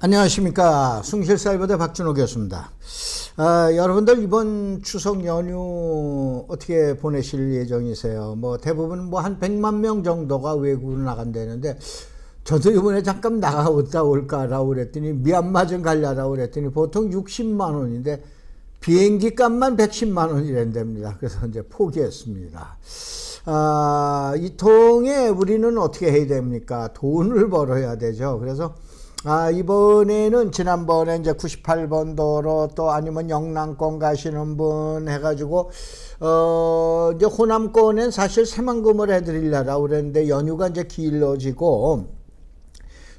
안녕하십니까. 숭실사이버대 박준호 교수입니다. 여러분들 이번 추석 연휴 어떻게 보내실 예정이세요? 대부분 한 100만 명 정도가 외국으로 나간다는데, 저도 이번에 잠깐 나가다 올까라고 그랬더니, 미얀마 좀 가려라고 그랬더니 보통 60만 원인데 비행기 값만 110만 원이란답니다. 그래서 이제 포기했습니다. 이 통에 우리는 어떻게 해야 됩니까? 돈을 벌어야 되죠. 그래서 이번에는 지난번에 이제 98번 도로 또 아니면 영남권 가시는 분 해가지고, 이제 호남권엔 사실 새만금을 해드리려고 그랬는데 연휴가 이제 길어지고,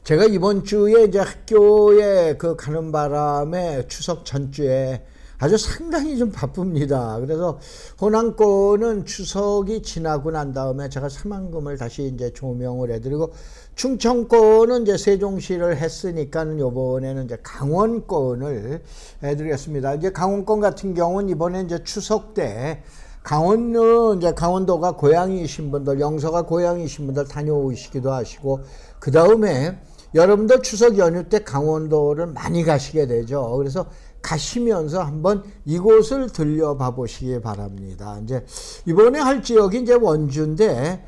제가 이번 주에 이제 학교에 가는 바람에 추석 전주에 아주 상당히 좀 바쁩니다. 그래서 호남권은 추석이 지나고 난 다음에 제가 새만금을 다시 이제 조명을 해드리고, 충청권은 이제 세종시를 했으니까는 요번에는 이제 강원권을 해드리겠습니다. 이제 강원권 같은 경우는 이번에 이제 추석 때 강원은 이제 강원도가 고향이신 분들, 영서가 고향이신 분들 다녀오시기도 하시고, 그 다음에 여러분들 추석 연휴 때 강원도를 많이 가시게 되죠. 그래서 가시면서 한번 이곳을 들려봐 보시기 바랍니다. 이제 이번에 할 지역이 이제 원주인데,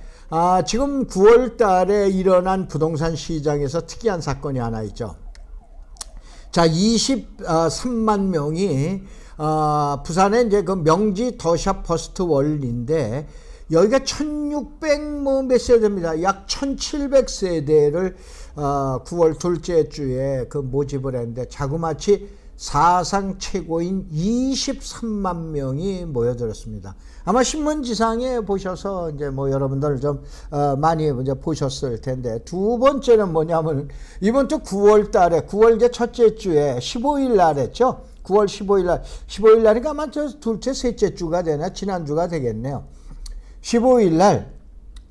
지금 9월 달에 일어난 부동산 시장에서 특이한 사건이 하나 있죠. 자, 23만 명이, 부산에 이제 명지 더샵 퍼스트 월인데, 여기가 1600 몇 세대입니다. 약 1700세대를 9월 둘째 주에 모집을 했는데, 자그마치 사상 최고인 23만 명이 모여들었습니다. 아마 신문지상에 보셔서 이제 여러분들 좀 많이 이제 보셨을 텐데, 두 번째는 뭐냐면 이번 주 9월 달에 9월 이제 첫째 주에 15일 날 했죠. 9월 15일 날이니까 아마 둘째 셋째 주가 되나 지난주가 되겠네요. 15일 날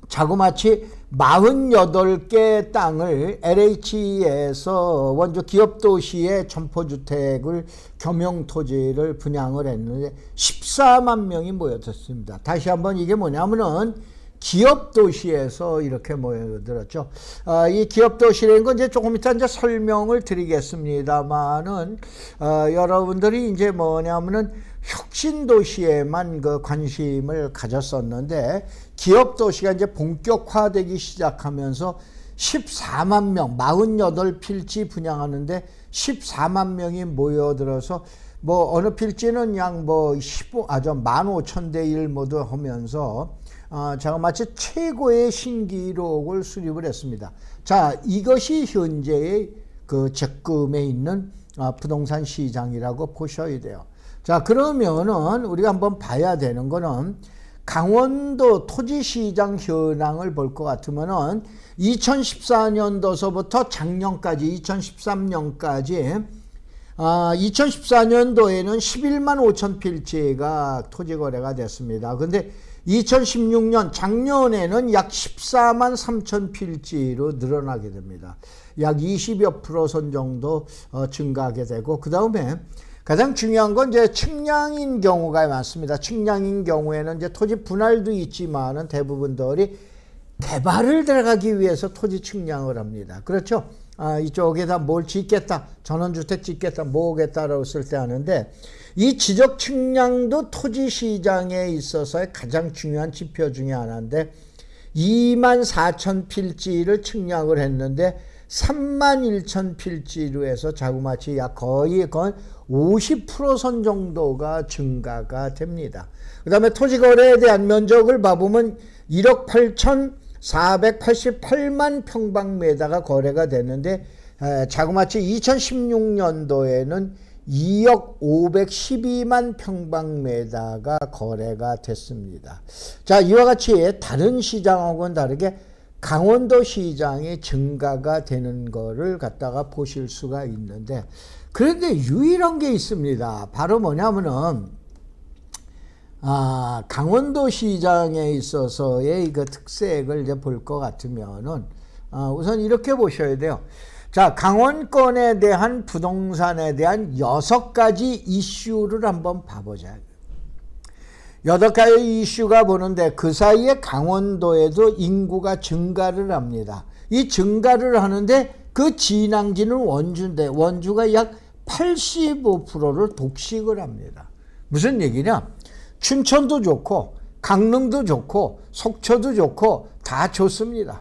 자그마치 48개 땅을 LH에서 원주 기업도시의 점포주택을 겸용토지를 분양을 했는데 14만 명이 모여들었습니다. 다시 한번 이게 뭐냐면은 기업도시에서 이렇게 모여들었죠. 이 기업도시라는 건 이제 조금 이따 이제 설명을 드리겠습니다만은, 여러분들이 이제 뭐냐면은 혁신도시에만 관심을 가졌었는데, 기업도시가 이제 본격화되기 시작하면서 14만 명, 48필지 분양하는데 14만 명이 모여들어서 어느 필지는 약 15,000대 1 모두 하면서, 자그마치 최고의 신기록을 수립을 했습니다. 자, 이것이 현재의 적금에 있는 부동산 시장이라고 보셔야 돼요. 자, 그러면은 우리가 한번 봐야 되는 거는 강원도 토지시장 현황을 볼 것 같으면은 2014년도서부터 작년까지 2013년까지 2014년도에는 11만 5천 필지가 토지 거래가 됐습니다. 근데 2016년 작년에는 약 14만 3천 필지로 늘어나게 됩니다. 약 20여 % 정도 증가하게 되고, 그 다음에 가장 중요한 건 이제 측량인 경우가 많습니다. 측량인 경우에는 이제 토지 분할도 있지만은 대부분들이 개발을 들어가기 위해서 토지 측량을 합니다. 그렇죠? 이쪽에다 뭘 짓겠다, 전원주택 짓겠다, 뭐겠다라고 쓸 때 하는데, 이 지적 측량도 토지 시장에 있어서의 가장 중요한 지표 중에 하나인데, 2만 4천 필지를 측량을 했는데 3만 1천 필지로 해서 자그마치 약 거의 50% 선 정도가 증가가 됩니다. 그 다음에 토지 거래에 대한 면적을 봐보면 1억 8,488만 평방미터가 거래가 됐는데, 자그마치 2016년도에는 2억 512만 평방미터가 거래가 됐습니다. 자, 이와 같이 다른 시장하고는 다르게 강원도 시장이 증가가 되는 거를 갖다가 보실 수가 있는데, 그런데 유일한 게 있습니다. 바로 뭐냐면은, 강원도 시장에 있어서의 특색을 이제 볼 것 같으면은, 우선 이렇게 보셔야 돼요. 자, 강원권에 대한 부동산에 대한 6가지 이슈를 한번 봐보자. 8가지 이슈가 보는데, 그 사이에 강원도에도 인구가 증가를 합니다. 이 증가를 하는데 그 진앙지는 원주인데 원주가 약 85%를 독식을 합니다. 무슨 얘기냐? 춘천도 좋고 강릉도 좋고 속초도 좋고 다 좋습니다.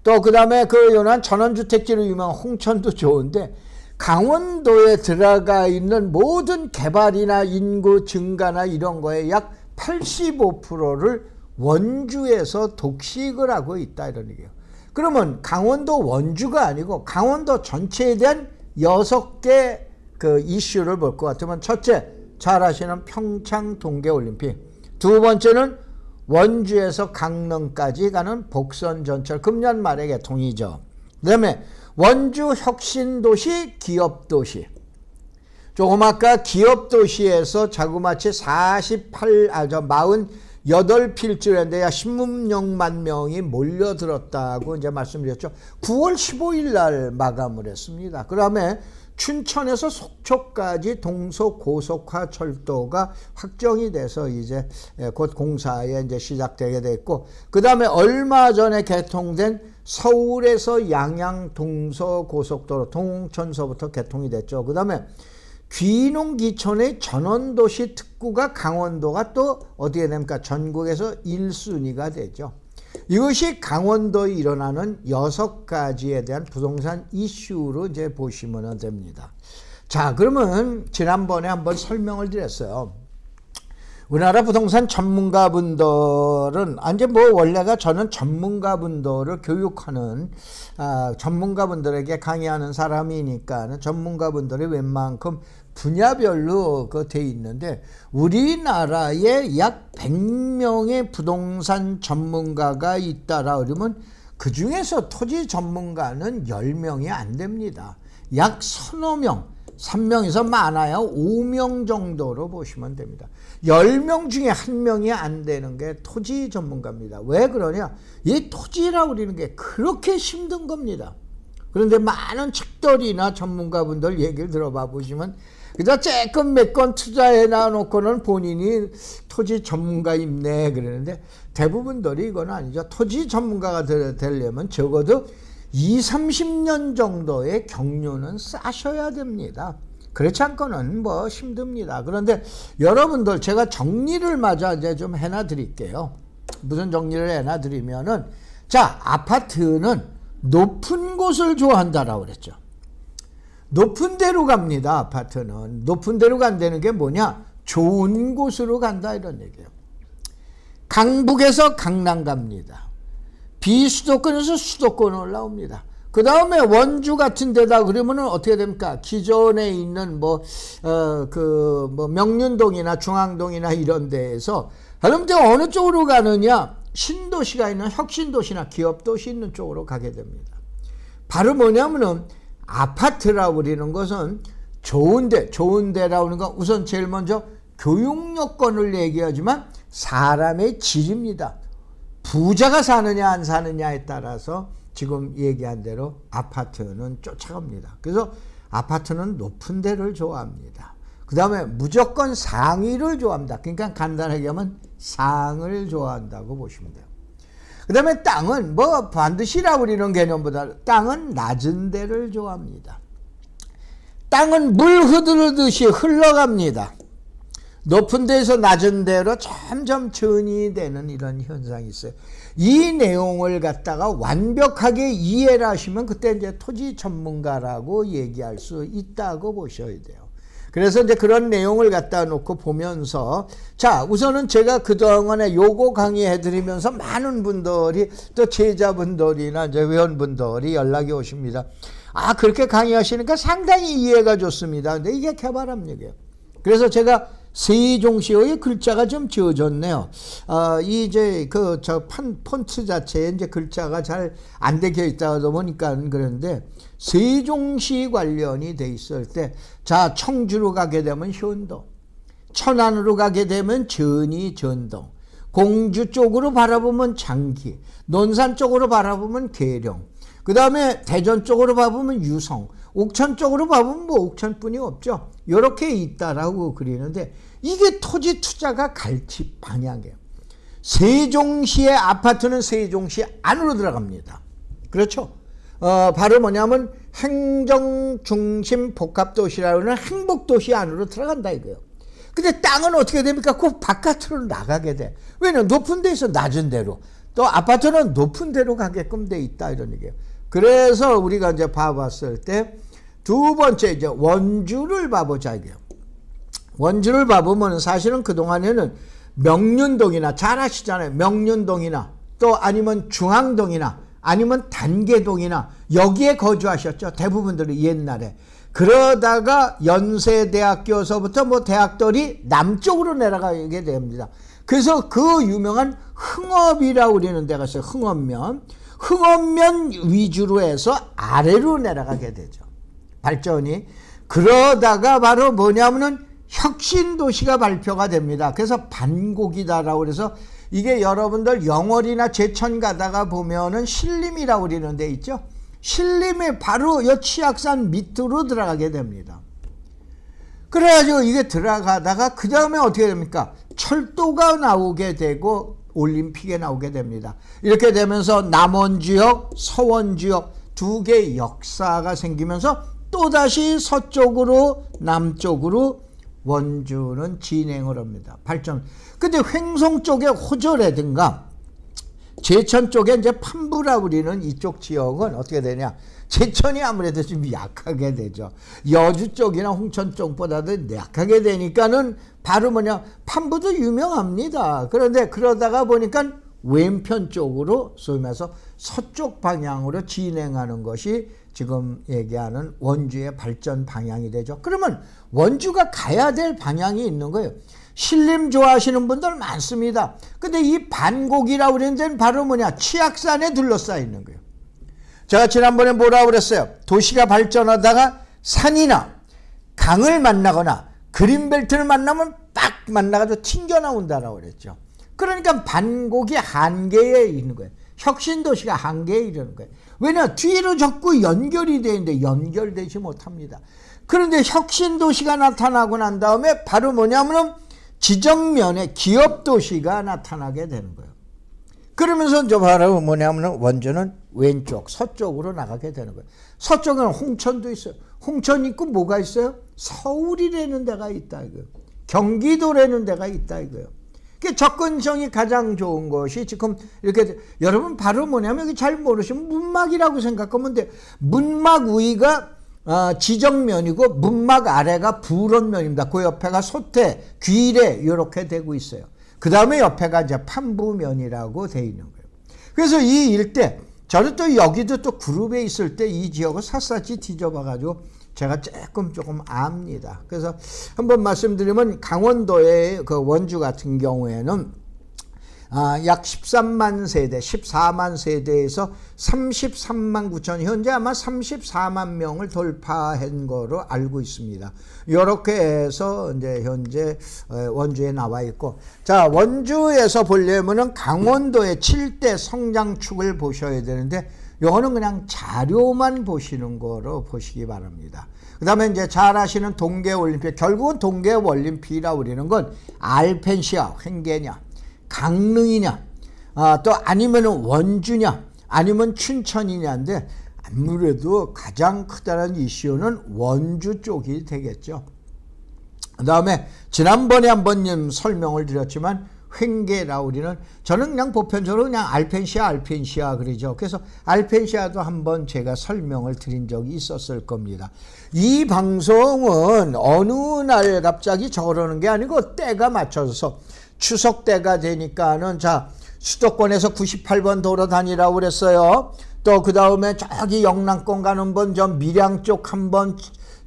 또 그 다음에 그 연안 전원주택지로 유명한 홍천도 좋은데 강원도에 들어가 있는 모든 개발이나 인구 증가나 이런 거에 약 85%를 원주에서 독식을 하고 있다 이런 얘기예요. 그러면 강원도 원주가 아니고 강원도 전체에 대한 6개 그 이슈를 볼 것 같으면 첫째, 잘 아시는 평창 동계올림픽. 두 번째는 원주에서 강릉까지 가는 복선전철 금년 말에 개통이죠. 그 다음에 원주 혁신도시 기업도시. 조금 아까 기업도시에서 자그마치 48필지였는데 약 16만 명이 몰려들었다고 이제 말씀드렸죠. 9월 15일 날 마감을 했습니다. 그 다음에 춘천에서 속초까지 동서고속화 철도가 확정이 돼서 이제 곧 공사에 이제 시작되게 됐고, 그 다음에 얼마 전에 개통된 서울에서 양양 동서고속도로 동홍천서부터 개통이 됐죠. 그 다음에 귀농귀촌의 전원도시 특구가 강원도가 또 어디에 됩니까? 전국에서 1순위가 되죠. 이것이 강원도에 일어나는 6가지에 대한 부동산 이슈로 이제 보시면 됩니다. 자, 그러면 지난번에 한번 설명을 드렸어요. 우리나라 부동산 전문가분들은 이제 뭐 원래가 저는 전문가분들을 교육하는 전문가분들에게 강의하는 사람이니까 전문가분들이 웬만큼 분야별로 그 돼 있는데 우리나라에 약 100명의 부동산 전문가가 있다라 그러면 그 중에서 토지 전문가는 10명이 안 됩니다. 약 서너 명, 3명에서 많아야 5명 정도로 보시면 됩니다. 10명 중에 1명이 안 되는 게 토지 전문가입니다. 왜 그러냐? 이 토지라고 그러는 게 그렇게 힘든 겁니다. 그런데 많은 책들이나 전문가분들 얘기를 들어봐 보시면 그저 조금 몇 건 투자해 놔놓고는 본인이 토지 전문가입네 그러는데 대부분들이 이건 아니죠. 토지 전문가가 되려면 적어도 20-30년 정도의 경륜은 쌓으셔야 됩니다. 그렇지 않고는 뭐 힘듭니다. 그런데 여러분들 제가 정리를 마저 이제 좀 해놔 드릴게요. 무슨 정리를 해놔 드리면은, 자, 아파트는 높은 곳을 좋아한다라고 그랬죠. 높은 데로 갑니다. 아파트는 높은 데로 간다는 게 뭐냐? 좋은 곳으로 간다 이런 얘기예요. 강북에서 강남 갑니다. 비수도권에서 수도권 올라옵니다. 그 다음에 원주 같은 데다 그러면은 어떻게 됩니까? 기존에 있는 명륜동이나 중앙동이나 이런 데에서 그런데 어느 쪽으로 가느냐? 신도시가 있는 혁신도시나 기업도시 있는 쪽으로 가게 됩니다. 바로 뭐냐면은 아파트라고 그러는 것은 좋은 데라고 하는 건 우선 제일 먼저 교육 여건을 얘기하지만 사람의 질입니다. 부자가 사느냐 안 사느냐에 따라서 지금 얘기한 대로 아파트는 쫓아갑니다. 그래서 아파트는 높은 데를 좋아합니다. 그 다음에 무조건 상위를 좋아합니다. 그러니까 간단하게 하면 상을 좋아한다고 보시면 돼요. 그 다음에 땅은 뭐 반드시라고 그러는 개념보다 땅은 낮은 데를 좋아합니다. 땅은 물 흐르듯이 흘러갑니다. 높은 데에서 낮은 데로 점점 전이되는 이런 현상이 있어요. 이 내용을 갖다가 완벽하게 이해를 하시면 그때 이제 토지 전문가라고 얘기할 수 있다고 보셔야 돼요. 그래서 이제 그런 내용을 갖다 놓고 보면서, 자, 우선은 제가 그동안에 요거 강의해 드리면서 많은 분들이 또 제자분들이나 이제 회원분들이 연락이 오십니다. 아, 그렇게 강의하시니까 상당히 이해가 좋습니다. 근데 이게 개발압력이에요. 그래서 제가 세종시의 글자가 좀 지어졌네요. 이제 폰트 자체에 이제 글자가 잘 안 되어 있다 보니까 그런데 세종시 관련이 돼 있을 때, 자, 청주로 가게 되면 현동, 천안으로 가게 되면 전이 전동, 공주 쪽으로 바라보면 장기, 논산 쪽으로 바라보면 계룡, 그 다음에 대전 쪽으로 바라보면 유성, 옥천 쪽으로 봐보면 뭐 옥천뿐이 없죠. 이렇게 있다라고 그리는데 이게 토지 투자가 갈치 방향이에요. 세종시의 아파트는 세종시 안으로 들어갑니다. 그렇죠? 바로 뭐냐면 행정중심 복합도시라는 행복도시 안으로 들어간다 이거예요. 근데 땅은 어떻게 됩니까? 그 바깥으로 나가게 돼. 왜냐면 높은 데에서 낮은 데로, 또 아파트는 높은 데로 가게끔 돼 있다 이런 얘기예요. 그래서 우리가 이제 봐봤을 때 두 번째 이제 원주를 봐보자 이게요. 원주를 봐보면 사실은 그동안에는 명륜동이나 잘 아시잖아요. 명륜동이나 또 아니면 중앙동이나 아니면 단계동이나 여기에 거주하셨죠. 대부분들이 옛날에. 그러다가 연세대학교서부터 뭐 대학들이 남쪽으로 내려가게 됩니다. 그래서 그 유명한 흥업이라고 그러는 데가 있어요. 흥업면. 흥업면 위주로 해서 아래로 내려가게 되죠. 발전이. 그러다가 바로 뭐냐면은 혁신도시가 발표가 됩니다. 그래서 반곡이다라고 그래서 이게 여러분들 영월이나 제천 가다가 보면은 신림이라고 그러는 데 있죠. 신림에 바로 여 치악산 밑으로 들어가게 됩니다. 그래가지고 이게 들어가다가 그 다음에 어떻게 됩니까? 철도가 나오게 되고 올림픽에 나오게 됩니다. 이렇게 되면서 남원지역, 서원지역 두 개의 역사가 생기면서 또다시 서쪽으로 남쪽으로 원주는 진행을 합니다. 발전. 근데 횡성 쪽에 호저라든가 제천 쪽에 이제 판부라고 우리는 이쪽 지역은 어떻게 되냐. 제천이 아무래도 좀 약하게 되죠. 여주 쪽이나 홍천 쪽보다도 약하게 되니까는 바로 뭐냐. 판부도 유명합니다. 그런데 그러다가 보니까 왼편 쪽으로 소위 말해서 서쪽 방향으로 진행하는 것이 지금 얘기하는 원주의 발전 방향이 되죠. 그러면 원주가 가야 될 방향이 있는 거예요. 신림 좋아하시는 분들 많습니다. 근데 이 반곡이라고 그러는 데는 바로 뭐냐? 치악산에 둘러싸여 있는 거예요. 제가 지난번에 뭐라고 그랬어요? 도시가 발전하다가 산이나 강을 만나거나 그린벨트를 만나면 딱 만나가지고 튕겨나온다라고 그랬죠. 그러니까 반곡이 한계에 있는 거예요. 혁신도시가 한계에 이르는 거예요. 왜냐? 뒤로 자꾸 연결이 되는데 연결되지 못합니다. 그런데 혁신도시가 나타나고 난 다음에 바로 뭐냐면 지정면에 기업도시가 나타나게 되는 거예요. 그러면서 이제 바로 뭐냐면 원주는 왼쪽 서쪽으로 나가게 되는 거예요. 서쪽에는 홍천도 있어요. 홍천 있고 뭐가 있어요? 서울이라는 데가 있다 이거예요. 경기도라는 데가 있다 이거예요. 접근성이 가장 좋은 것이 지금 이렇게 여러분 바로 뭐냐면 잘 모르시면 문막이라고 생각하면 돼요. 문막 위가 지정면이고 문막 아래가 불원면입니다. 그 옆에가 소태, 귀래 이렇게 되고 있어요. 그 다음에 옆에가 이제 판부면이라고 되어 있는 거예요. 그래서 이 일대 저는 또 여기도 또 그룹에 있을 때 이 지역을 샅샅이 뒤져봐가지고 제가 조금 압니다. 그래서 한번 말씀드리면 강원도의 그 원주 같은 경우에는 약 13만 세대, 14만 세대에서 33만 9천, 현재 아마 34만 명을 돌파한 거로 알고 있습니다. 이렇게 해서 이제 현재 원주에 나와 있고, 자, 원주에서 보려면은 강원도의 7대 성장축을 보셔야 되는데, 이거는 그냥 자료만 보시는 거로 보시기 바랍니다. 그 다음에 이제 잘 아시는 동계올림픽, 결국은 동계올림픽이라고 우리는 건 알펜시아, 횡계냐, 강릉이냐, 또 아니면 원주냐, 아니면 춘천이냐인데 아무래도 가장 크다는 이슈는 원주 쪽이 되겠죠. 그 다음에 지난번에 한번 설명을 드렸지만 횡계라고 우리는 저는 그냥 보편적으로 그냥 알펜시아 그러죠. 그래서 알펜시아도 한번 제가 설명을 드린 적이 있었을 겁니다. 이 방송은 어느 날 갑자기 저러는 게 아니고 때가 맞춰서 추석 때가 되니까는 자 수도권에서 98번 도로 다니라고 그랬어요. 또 그 다음에 저기 영남권 가는 번 저 밀양 쪽 한번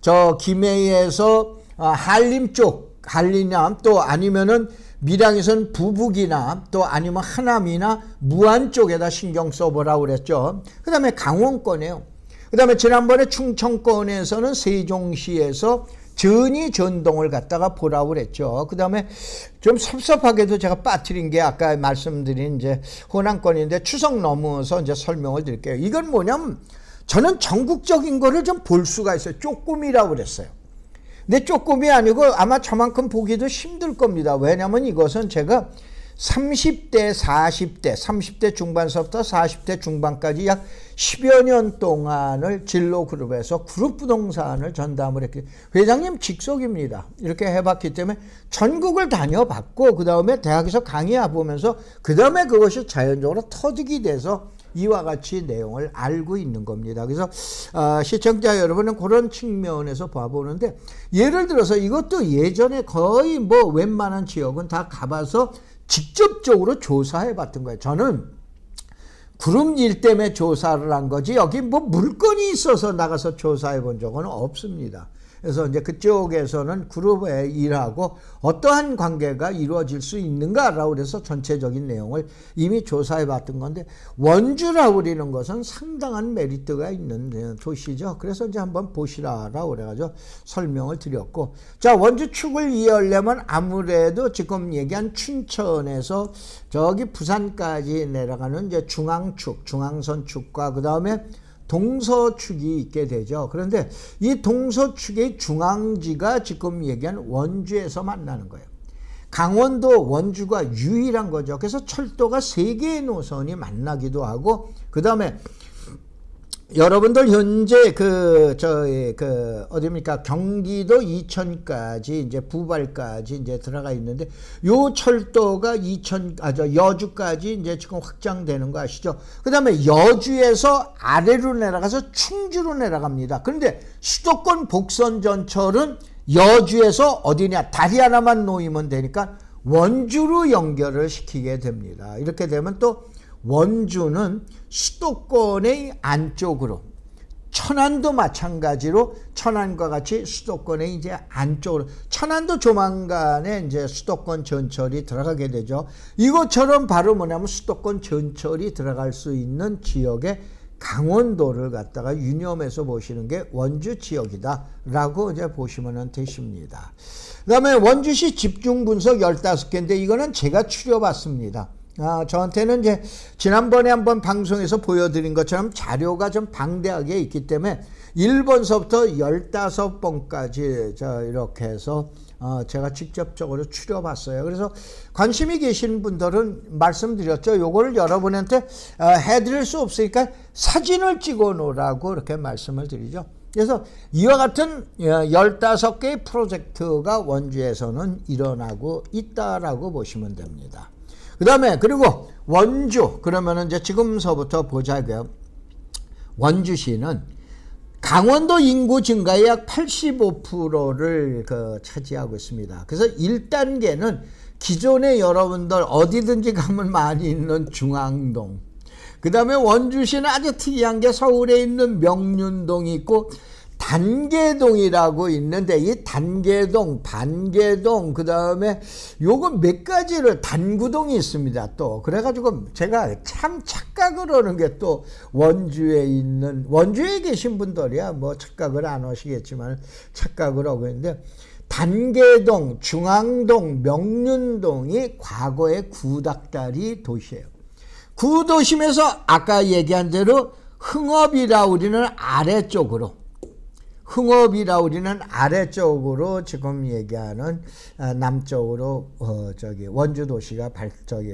저 김해에서 한림 쪽 한림남 또 아니면은 밀양에서는 부북이나 또 아니면 하남이나 무안 쪽에다 신경 써보라고 그랬죠. 그 다음에 강원권이에요. 그 다음에 지난번에 충청권에서는 세종시에서 전이 전동을 갖다가 보라고 그랬죠. 그 다음에 좀 섭섭하게도 제가 빠뜨린 게 아까 말씀드린 이제 호남권인데 추석 넘어서 이제 설명을 드릴게요. 이건 뭐냐면 저는 전국적인 거를 좀 볼 수가 있어요. 쪼꼬미라고 그랬어요. 근데 쪼꼬미 아니고 아마 저만큼 보기도 힘들 겁니다. 왜냐면 이것은 제가 30대, 40대, 30대 중반서부터 40대 중반까지 약 10여 년 동안을 진로 그룹에서 그룹 부동산을 전담을 했기 때문에 회장님 직속입니다. 이렇게 해봤기 때문에 전국을 다녀봤고 그 다음에 대학에서 강의해보면서 그 다음에 그것이 자연적으로 터득이 돼서 이와 같이 내용을 알고 있는 겁니다. 그래서 시청자 여러분은 그런 측면에서 봐보는데 예를 들어서 이것도 예전에 거의 뭐 웬만한 지역은 다 가봐서 직접적으로 조사해 봤던 거예요. 저는 그룹 일 때문에 조사를 한 거지 여기 뭐 물건이 있어서 나가서 조사해 본 적은 없습니다. 그래서 이제 그쪽에서는 그룹에 일하고 어떠한 관계가 이루어질 수 있는가라고 그래서 전체적인 내용을 이미 조사해 봤던 건데 원주라고 그러는 것은 상당한 메리트가 있는 도시죠. 그래서 이제 한번 보시라라고 그래가지고 설명을 드렸고 자 원주 축을 이해하려면 아무래도 지금 얘기한 춘천에서 저기 부산까지 내려가는 이제 중앙축, 중앙선축과 그 다음에 동서축이 있게 되죠. 그런데 이 동서축의 중앙지가 지금 얘기한 원주에서 만나는 거예요. 강원도 원주가 유일한 거죠. 그래서 철도가 3개의 노선이 만나기도 하고 그 다음에 여러분들 현재 어디입니까? 경기도 이천까지 이제 부발까지 이제 들어가 있는데 요 철도가 여주까지 이제 지금 확장되는 거 아시죠? 그 다음에 여주에서 아래로 내려가서 충주로 내려갑니다. 그런데 수도권 복선전철은 여주에서 어디냐? 다리 하나만 놓이면 되니까 원주로 연결을 시키게 됩니다. 이렇게 되면 또 원주는 수도권의 안쪽으로 천안도 마찬가지로 천안과 같이 수도권의 이제 안쪽으로 천안도 조만간에 이제 수도권 전철이 들어가게 되죠. 이것처럼 바로 뭐냐면 수도권 전철이 들어갈 수 있는 지역에 강원도를 갖다가 유념해서 보시는 게 원주 지역이다라고 이제 보시면 되십니다. 그 다음에 원주시 집중 분석 15개인데 이거는 제가 추려봤습니다. 저한테는 이제 지난번에 한번 방송에서 보여드린 것처럼 자료가 좀 방대하게 있기 때문에 1번서부터 15번까지 이렇게 해서 제가 직접적으로 추려봤어요. 그래서 관심이 계신 분들은 말씀드렸죠. 요거를 여러분한테 해드릴 수 없으니까 사진을 찍어 놓으라고 이렇게 말씀을 드리죠. 그래서 이와 같은 15개의 프로젝트가 원주에서는 일어나고 있다라고 보시면 됩니다. 그 다음에 그리고 원주 그러면은 이제 지금서부터 보자고요. 원주시는 강원도 인구 증가의 약 85%를 차지하고 있습니다. 그래서 1단계는 기존에 여러분들 어디든지 가면 많이 있는 중앙동, 그 다음에 원주시는 아주 특이한 게 서울에 있는 명륜동이 있고 단계동이라고 있는데 이 단계동, 반계동, 그 다음에 요거 몇 가지를 단구동이 있습니다. 또 그래가지고 제가 참 착각을 하는 게 또 원주에 계신 분들이야 뭐 착각을 안 하시겠지만 착각을 하고 있는데 단계동, 중앙동, 명륜동이 과거의 구닥다리 도시예요. 구도심에서 아까 얘기한 대로 흥업이라 우리는 아래쪽으로 지금 얘기하는 남쪽으로 원주 도시가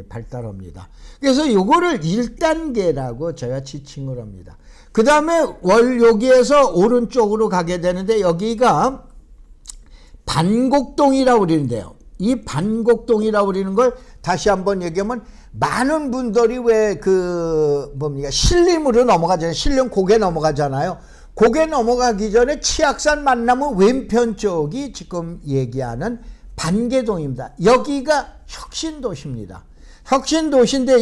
발달합니다. 그래서 요거를 1단계라고 제가 지칭을 합니다. 그 다음에 여기에서 오른쪽으로 가게 되는데 여기가 반곡동이라고 그러는데요. 이 반곡동이라고 그러는 걸 다시 한번 얘기하면 많은 분들이 왜 신림으로 넘어가잖아요. 신림 고개 넘어가잖아요. 고개 넘어가기 전에 치악산 만나면 왼편 쪽이 지금 얘기하는 반계동입니다. 여기가 혁신도시입니다. 혁신도시인데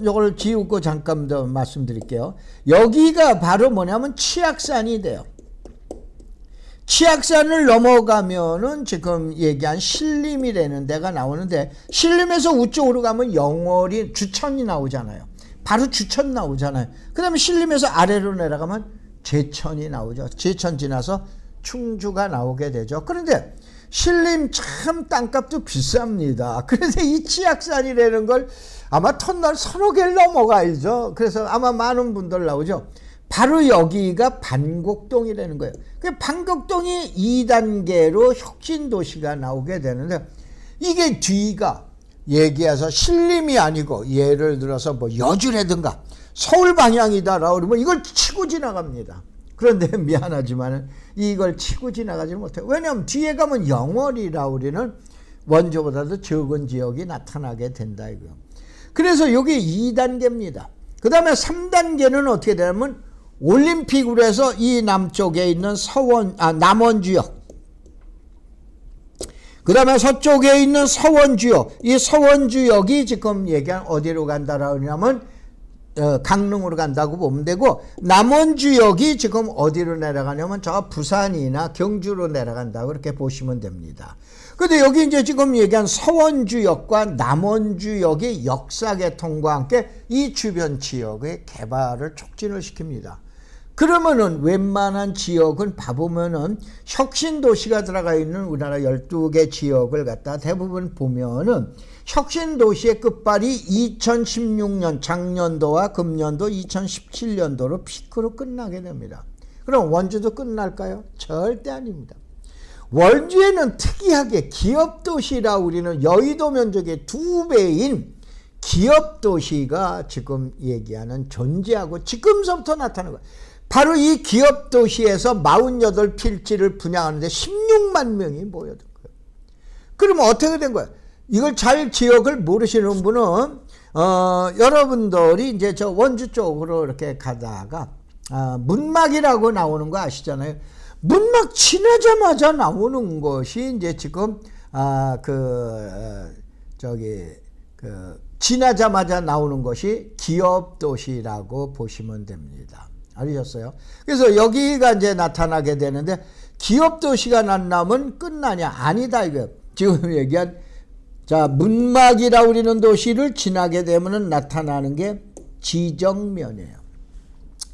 요걸 지우고 잠깐 더 말씀드릴게요. 여기가 바로 뭐냐면 치악산이 돼요. 치악산을 넘어가면은 지금 얘기한 신림이라는 데가 나오는데 신림에서 우쪽으로 가면 영월이 주천이 나오잖아요. 바로 주천 나오잖아요. 그 다음에 신림에서 아래로 내려가면 제천이 나오죠. 제천 지나서 충주가 나오게 되죠. 그런데 신림 참 땅값도 비쌉니다. 그래서 이 치악산이라는 걸 아마 터널 서너 개를 넘어가야죠. 그래서 아마 많은 분들 나오죠. 바로 여기가 반곡동이라는 거예요. 그 반곡동이 2단계로 혁신도시가 나오게 되는데 이게 뒤가 얘기해서 신림이 아니고 예를 들어서 뭐 여주라든가 서울 방향이다라고 그러면 이걸 치고 지나갑니다. 그런데 미안하지만 이걸 치고 지나가지 못해요. 왜냐하면 뒤에 가면 영월이라고 우리는 원주보다도 적은 지역이 나타나게 된다 이거요. 그래서 여기 2단계입니다. 그 다음에 3단계는 어떻게 되냐면 올림픽으로 해서 이 남쪽에 있는 남원주역, 그 다음에 서쪽에 있는 서원주역, 이 서원주역이 지금 얘기한 어디로 간다라고 하냐면 강릉으로 간다고 보면 되고, 남원주역이 지금 어디로 내려가냐면 저 부산이나 경주로 내려간다고 그렇게 보시면 됩니다. 근데 여기 이제 지금 얘기한 서원주역과 남원주역의 역사개통과 함께 이 주변 지역의 개발을 촉진을 시킵니다. 그러면은 웬만한 지역은 봐보면은 혁신도시가 들어가 있는 우리나라 12개 지역을 갖다 대부분 보면은 혁신도시의 끝발이 2016년 작년도와 금년도 2017년도로 피크로 끝나게 됩니다. 그럼 원주도 끝날까요? 절대 아닙니다. 원주에는 특이하게 기업도시라 우리는 여의도 면적의 2배인 기업도시가 지금 얘기하는 존재하고 지금서부터 나타나는 거예요. 바로 이 기업도시에서 48필지를 분양하는데 16만 명이 모여든 거예요. 그러면 어떻게 된 거예요? 이걸 잘 지역을 모르시는 분은 여러분들이 이제 저 원주 쪽으로 이렇게 가다가 문막이라고 나오는 거 아시잖아요. 문막 지나자마자 나오는 것이 이제 지금 지나자마자 나오는 것이 기업도시라고 보시면 됩니다. 알으셨어요? 그래서 여기가 이제 나타나게 되는데 기업도시가 난다면 끝나냐? 아니다 이거. 지금 얘기한 자 문막이라 우리는 도시를 지나게 되면 나타나는 게 지정면이에요.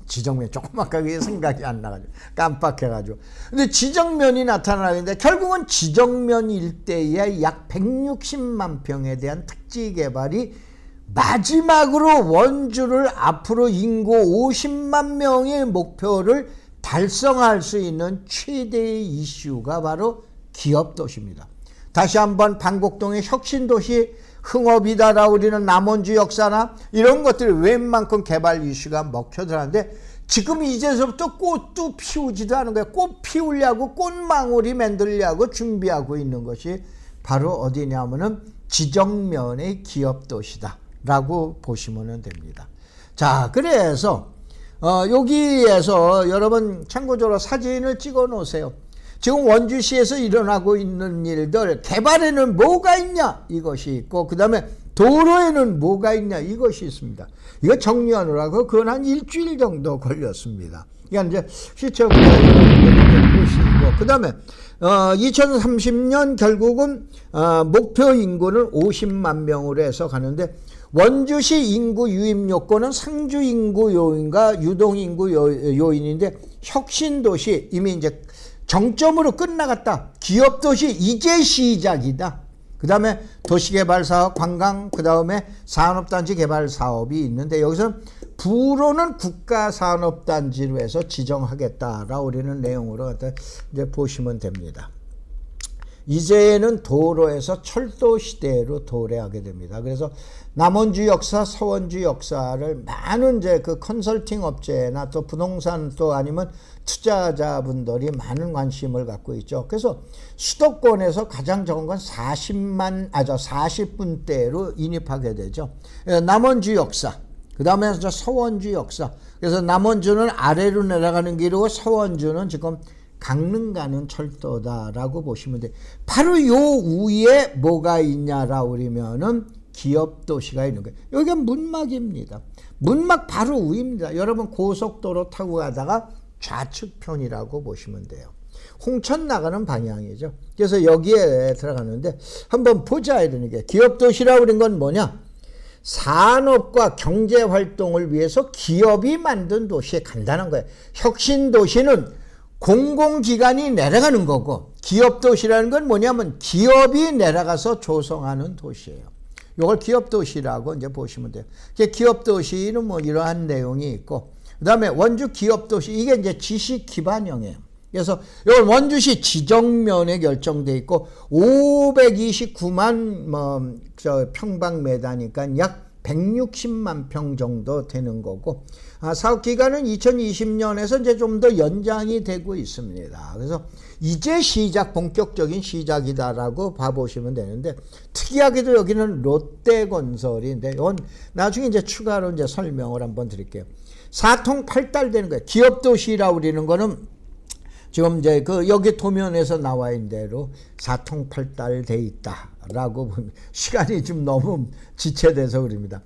지정면 조금 아까 그게 생각이 안 나가지고 깜빡해가지고. 근데 지정면이 나타나는데 결국은 지정면 일대에 약 160만 평에 대한 특지 개발이 마지막으로 원주를 앞으로 인구 50만 명의 목표를 달성할 수 있는 최대의 이슈가 바로 기업도시입니다. 다시 한번 방곡동의 혁신도시 흥업이다라 우리는 남원주 역사나 이런 것들이 웬만큼 개발 이슈가 먹혀들었는데 지금 이제서부터 꽃도 피우지도 않은 거예요. 꽃 피우려고 꽃망울이 만들려고 준비하고 있는 것이 바로 어디냐면은 지정면의 기업도시다 라고 보시면 됩니다. 자, 그래서 여기에서 여러분 참고적으로 사진을 찍어 놓으세요. 지금 원주시에서 일어나고 있는 일들, 개발에는 뭐가 있냐 이것이 있고, 그 다음에 도로에는 뭐가 있냐 이것이 있습니다. 이거 정리하느라고 그건 한 일주일 정도 걸렸습니다. 그러니까 이제 시청 보시고, 그 다음에 2030년 결국은 목표 인구는 50만 명으로 해서 가는데, 원주시 인구 유입 요건은 상주 인구 요인과 유동 인구 요인인데, 혁신도시 이미 이제 정점으로 끝나갔다. 기업도시 이제 시작이다. 그 다음에 도시개발사업, 관광, 그 다음에 산업단지 개발사업이 있는데, 여기서는 부로는 국가산업단지로 해서 지정하겠다라고 우리는 내용으로 이제 보시면 됩니다. 이제는 도로에서 철도 시대로 도래하게 됩니다. 그래서 남원주 역사, 서원주 역사를 많은 이제 그 컨설팅 업체나 또 부동산 또 아니면 투자자분들이 많은 관심을 갖고 있죠. 그래서 수도권에서 가장 적은 건 40분대로 인입하게 되죠. 남원주 역사, 그 다음에 서원주 역사. 그래서 남원주는 아래로 내려가는 길이고 서원주는 지금 강릉 가는 철도다라고 보시면 돼요. 바로 요 위에 뭐가 있냐라고 그러면은 기업도시가 있는 거예요. 여기가 문막입니다. 문막 바로 위입니다. 여러분 고속도로 타고 가다가 좌측편이라고 보시면 돼요. 홍천 나가는 방향이죠. 그래서 여기에 들어가는데 한번 보자 이러는 게, 기업도시라고 그런 건 뭐냐? 산업과 경제활동을 위해서 기업이 만든 도시에 간다는 거예요. 혁신도시는 공공기관이 내려가는 거고, 기업도시라는 건 뭐냐면 기업이 내려가서 조성하는 도시예요. 이걸 기업도시라고 이제 보시면 돼요. 기업도시는 뭐 이러한 내용이 있고, 그 다음에 원주 기업도시, 이게 이제 지식 기반형이에요. 그래서 이건 원주시 지정면에 결정돼 있고 529만 평방미터니까 약 160만 평 정도 되는 거고, 사업 기간은 2020년에서 이제 좀 더 연장이 되고 있습니다. 그래서 이제 본격적인 시작이다라고 봐보시면 되는데, 특이하게도 여기는 롯데건설인데, 이건 나중에 이제 추가로 이제 설명을 한번 드릴게요. 4통8딸 되는 거예요. 기업도시라고 그러는 거는 지금 이제 여기 도면에서 나와 있는 대로 4통8딸 돼 있다라고 보면 시간이 좀 너무 지체돼서 그럽니다.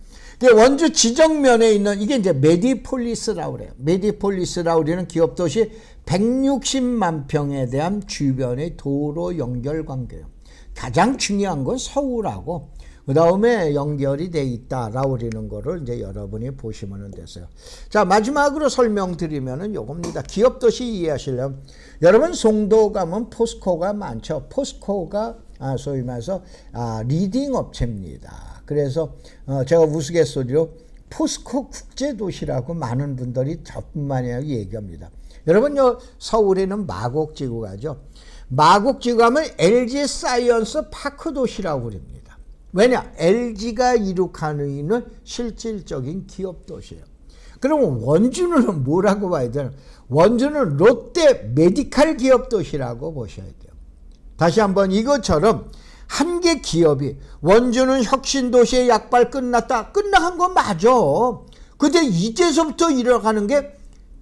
원주 지정면에 있는 이게 이제 메디폴리스라고 그래요. 메디폴리스라고 그러는 기업도시 160만 평에 대한 주변의 도로 연결 관계예요. 가장 중요한 건 서울하고 그 다음에 연결이 돼 있다라고 그러는 거를 이제 여러분이 보시면 되세요. 자, 마지막으로 설명드리면은 요겁니다. 기업도시 이해하시려면 여러분 송도 가면 포스코가 많죠. 포스코가 소위 말해서 리딩 업체입니다. 그래서 제가 우스갯소리로 포스코 국제도시라고 많은 분들이 저뿐만이 아니라 얘기합니다. 여러분 서울에는 마곡지구 가죠. 마곡지구 가면 LG 사이언스 파크 도시라고 그럽니다. 왜냐? LG가 이룩하는 있는 실질적인 기업 도시예요. 그러면 원주는 뭐라고 봐야 되나? 원주는 롯데 메디칼 기업 도시라고 보셔야 돼요. 다시 한번 이것처럼 한 개 기업이 원주는 혁신도시의 약발 끝났다. 끝나간 건 맞아. 근데 이제서부터 일어나는 게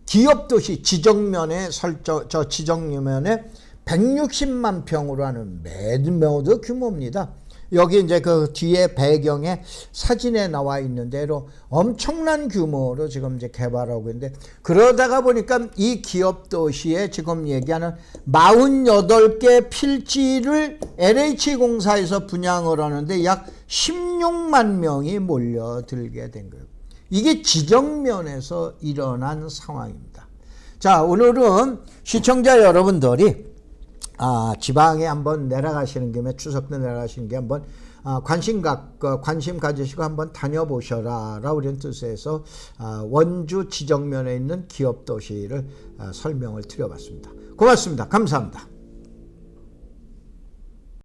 기업도시 지정면에 지정면에 160만 평으로 하는 매도 규모입니다. 여기 이제 그 뒤에 배경에 사진에 나와 있는 대로 엄청난 규모로 지금 이제 개발하고 있는데, 그러다가 보니까 이 기업 도시에 지금 얘기하는 48개 필지를 LH공사에서 분양을 하는데 약 16만 명이 몰려들게 된 거예요. 이게 지정면에서 일어난 상황입니다. 자, 오늘은 시청자 여러분들이 지방에 한번 내려가시는 김에 추석 때 내려가시는 게 한번 관심 가지시고 한번 다녀보셔라 라고 이런 뜻에서 원주 지정면에 있는 기업 도시를 설명을 드려봤습니다. 고맙습니다. 감사합니다.